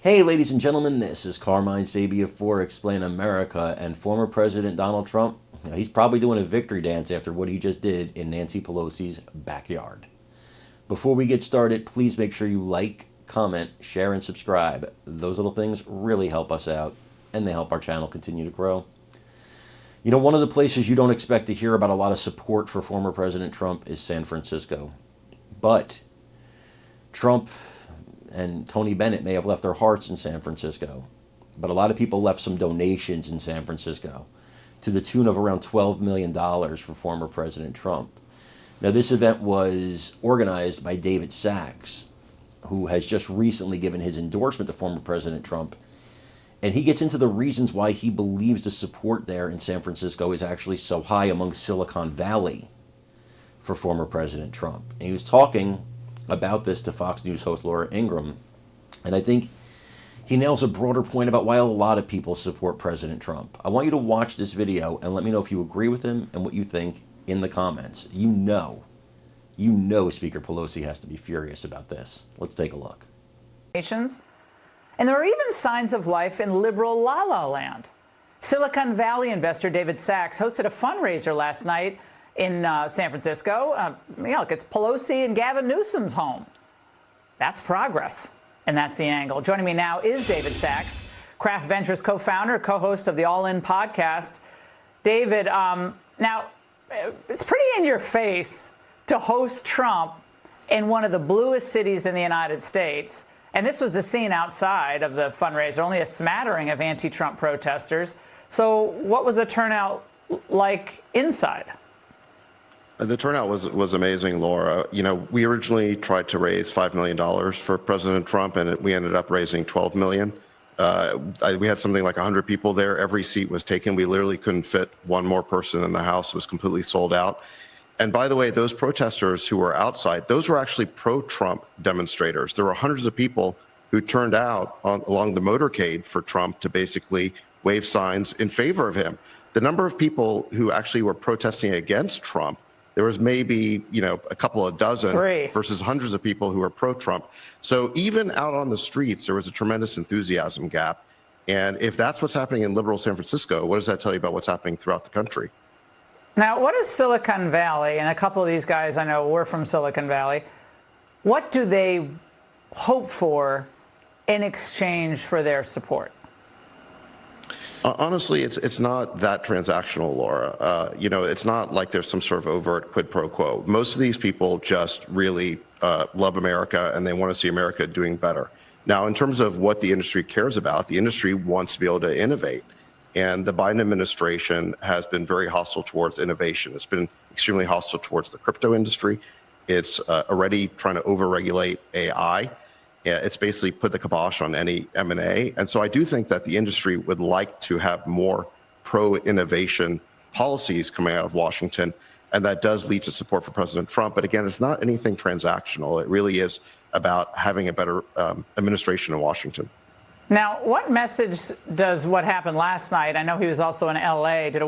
Hey, ladies and gentlemen, this is Carmine Sabia for Explain America, and former President Donald Trump, he's probably doing a victory dance after what he just did in Nancy Pelosi's backyard. Before we get started, please make sure you like, comment, share, and subscribe. Those little things really help us out, and they help our channel continue to grow. You know, one of the places you don't expect to hear about a lot of support for former President Trump is San Francisco. But Trump and Tony Bennett may have left their hearts in San Francisco, but a lot of people left some donations in San Francisco to the tune of around $12 million for former President Trump. Now, this event was organized by David Sachs, who has just recently given his endorsement to former President Trump, and he gets into the reasons why he believes the support there in San Francisco is actually so high among Silicon Valley for former President Trump. And he was talking about this to Fox News host Laura Ingraham, and I think he nails a broader point about why a lot of people support President Trump. I want you to watch this video and let me know if you agree with him and what you think in the comments. You know Speaker Pelosi has to be furious about this. Let's take a look. And there are even signs of life in liberal La La Land. Silicon Valley investor David Sachs hosted a fundraiser last night in San Francisco. Look, it's Pelosi and Gavin Newsom's home. That's progress, and that's the angle. Joining me now is David Sachs, Kraft Ventures co-founder, co-host of the All In podcast. David, now, it's pretty in your face to host Trump in one of the bluest cities in the United States. And this was the scene outside of the fundraiser, only a smattering of anti-Trump protesters. So what was the turnout like inside? The turnout was amazing, Laura. You know, we originally tried to raise $5 million for President Trump, and we ended up raising $12 million. We had something like 100 people there. Every seat was taken. We literally couldn't fit one more person in the house. It was completely sold out. And by the way, those protesters who were outside, those were actually pro-Trump demonstrators. There were hundreds of people who turned out along the motorcade for Trump to basically wave signs in favor of him. The number of people who actually were protesting against Trump, there was maybe, a couple of dozen versus hundreds of people who were pro-Trump. So even out on the streets, there was a tremendous enthusiasm gap. And if that's what's happening in liberal San Francisco, what does that tell you about what's happening throughout the country? Now, what is Silicon Valley? And a couple of these guys I know were from Silicon Valley. What do they hope for in exchange for their support? Honestly, it's not that transactional, Laura. It's not like there's some sort of overt quid pro quo. Most of these people just really love America, and they want to see America doing better. Now, in terms of what the industry cares about, the industry wants to be able to innovate. And the Biden administration has been very hostile towards innovation. It's been extremely hostile towards the crypto industry. It's already trying to overregulate AI. It's basically put the kibosh on any M&A. And so I do think that the industry would like to have more pro-innovation policies coming out of Washington, and that does lead to support for President Trump. But again, it's not anything transactional. It really is about having a better administration in Washington. Now, what message does what happened last night? I know he was also in L.A., did a